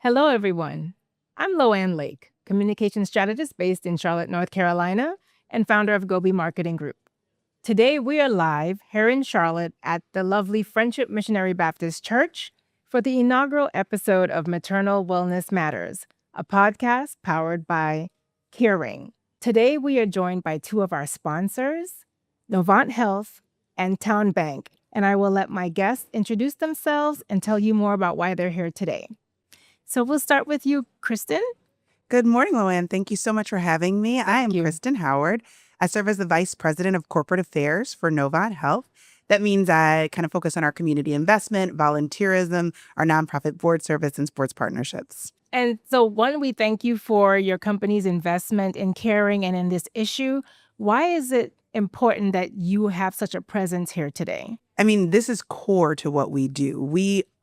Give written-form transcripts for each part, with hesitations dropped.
Hello, everyone. I'm Loanne Lake, communication strategist based in Charlotte, North Carolina, and founder of Gobi Marketing Group. Today, we are live here in Charlotte at the lovely Friendship Missionary Baptist Church for the inaugural episode of Maternal Wellness Matters, a podcast powered by Caring. Today, we are joined by two of our sponsors, Novant Health and TowneBank, and I will let my guests introduce themselves and tell you more about why they're here today. So we'll start with you, Kristen. Good morning, Loanne. Thank you so much for having me. I am Kristen Howard. I serve as the Vice President of Corporate Affairs for Novant Health. That means I kind of focus on our community investment, volunteerism, our nonprofit board service, and sports partnerships. And so, one, we thank you for your company's investment in caring and in this issue. Why is it important that you have such a presence here today? I mean, this is core to what we do.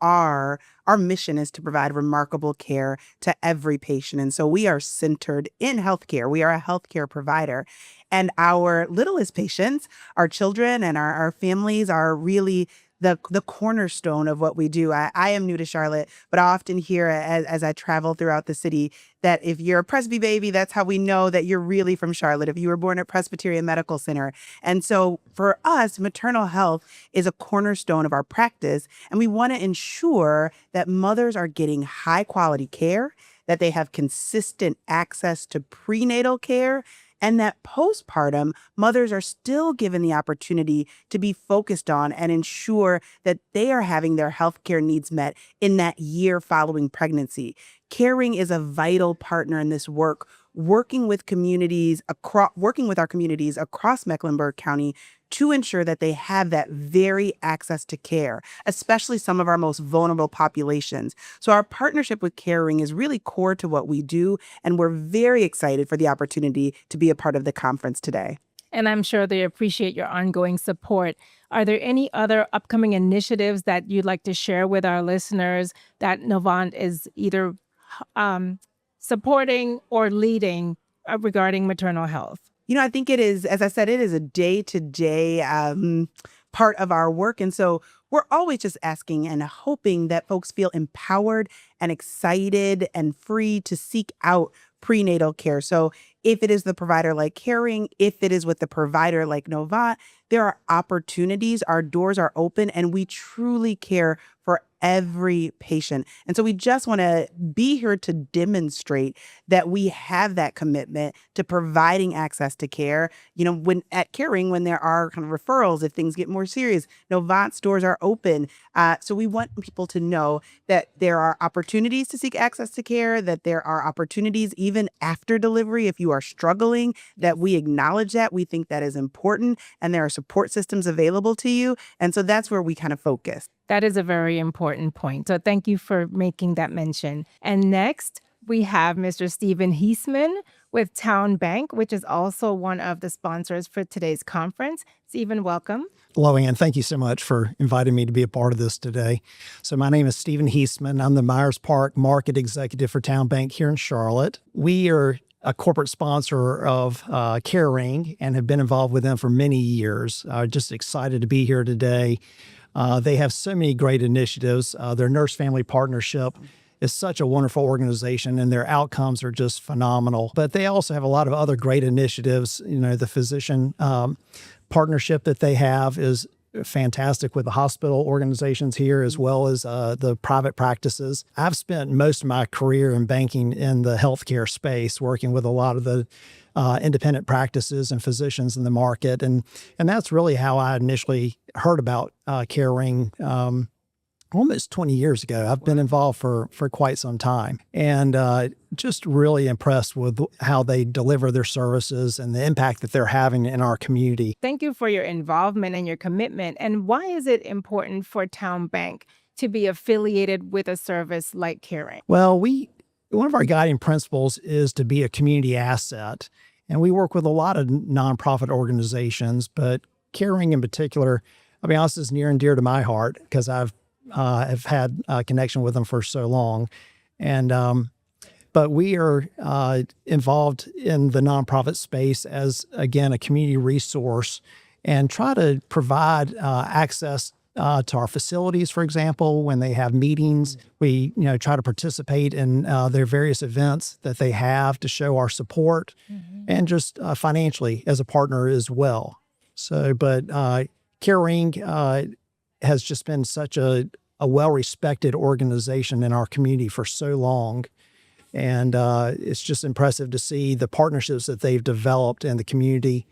Our mission is to provide remarkable care to every patient. And so we are centered in healthcare. We are a healthcare provider. And our littlest patients, our children and our families are really the cornerstone of what we do. I am new to Charlotte, but I often hear as I travel throughout the city that if you're a Presby baby, that's how we know that you're really from Charlotte, if you were born at Presbyterian Medical Center. And so for us, maternal health is a cornerstone of our practice, and we want to ensure that mothers are getting high quality care, that they have consistent access to prenatal care, and that postpartum, mothers are still given the opportunity to be focused on and ensure that they are having their healthcare needs met in that year following pregnancy. Caring is a vital partner in this work, working with our communities across Mecklenburg County to ensure that they have that very access to care, especially some of our most vulnerable populations. So our partnership with Caring is really core to what we do, and we're very excited for the opportunity to be a part of the conference today. And I'm sure they appreciate your ongoing support. Are there any other upcoming initiatives that you'd like to share with our listeners that Novant is either supporting or leading regarding maternal health? I think it is, as I said, it is a day-to-day part of our work. And so we're always just asking and hoping that folks feel empowered and excited and free to seek out prenatal care. So if it is the provider like Caring, if it is with the provider like Novant, there are opportunities, our doors are open, and we truly care for every patient. And so we just want to be here to demonstrate that we have that commitment to providing access to care. When at Caring, when there are kind of referrals, if things get more serious, Novant's doors are open. So we want people to know that there are opportunities to seek access to care, that there are opportunities even after delivery. If you are struggling, that we acknowledge that. We think that is important, and there are support systems available to you. And so that's where we kind of focus. That is a very important point. So thank you for making that mention. And next, we have Mr. Stephen Heeseman with TowneBank, which is also one of the sponsors for today's conference. Stephen, welcome. Hello, Ann. Thank you so much for inviting me to be a part of this today. So my name is Stephen Heeseman. I'm the Myers Park Market Executive for TowneBank here in Charlotte. We are a corporate sponsor of Caring and have been involved with them for many years. Just excited to be here today. They have so many great initiatives. Their Nurse Family Partnership is such a wonderful organization, and their outcomes are just phenomenal. But they also have a lot of other great initiatives. The physician partnership that they have is fantastic with the hospital organizations here, as well as the private practices. I've spent most of my career in banking in the healthcare space, working with a lot of the independent practices and physicians in the market. And that's really how I initially heard about Caring almost 20 years ago. I've been involved for quite some time, and just really impressed with how they deliver their services and the impact that they're having in our community. Thank you for your involvement and your commitment. And why is it important for TowneBank to be affiliated with a service like Caring? Well, one of our guiding principles is to be a community asset. And we work with a lot of nonprofit organizations, but Caring in particular, I'll be honest, is near and dear to my heart because I've had a connection with them for so long. And but we are involved in the nonprofit space as, again, a community resource and try to provide access to our facilities, for example, when they have meetings. We, try to participate in their various events that they have to show our support and just financially as a partner as well. So, but Caring has just been such a well-respected organization in our community for so long. And it's just impressive to see the partnerships that they've developed in the community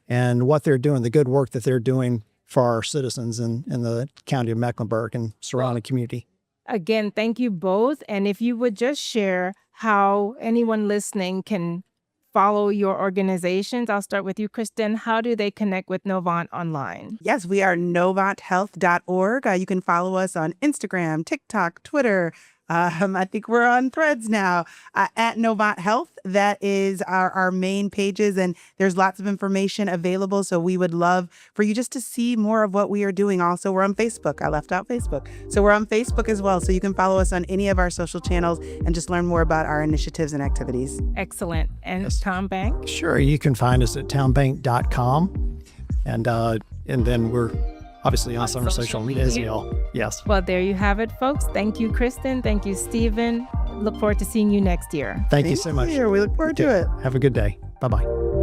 and what they're doing, the good work that they're doing for our citizens in the county of Mecklenburg and surrounding community. Again, thank you both. And if you would just share how anyone listening can follow your organizations. I'll start with you, Kristen. How do they connect with Novant online? Yes, we are novanthealth.org. You can follow us on Instagram, TikTok, Twitter. I think we're on Threads now at Novant Health. That is our main pages, and there's lots of information available. So we would love for you just to see more of what we are doing. Also, we're on Facebook. I left out Facebook. So we're on Facebook as well. So you can follow us on any of our social channels and just learn more about our initiatives and activities. Excellent. And TowneBank? Sure. You can find us at townbank.com. And then we're obviously on some social media as well. Yes. Well, there you have it, folks. Thank you, Kristen. Thank you, Stephen. Look forward to seeing you next year. Thank you so much. We look forward to it. Have a good day. Bye-bye.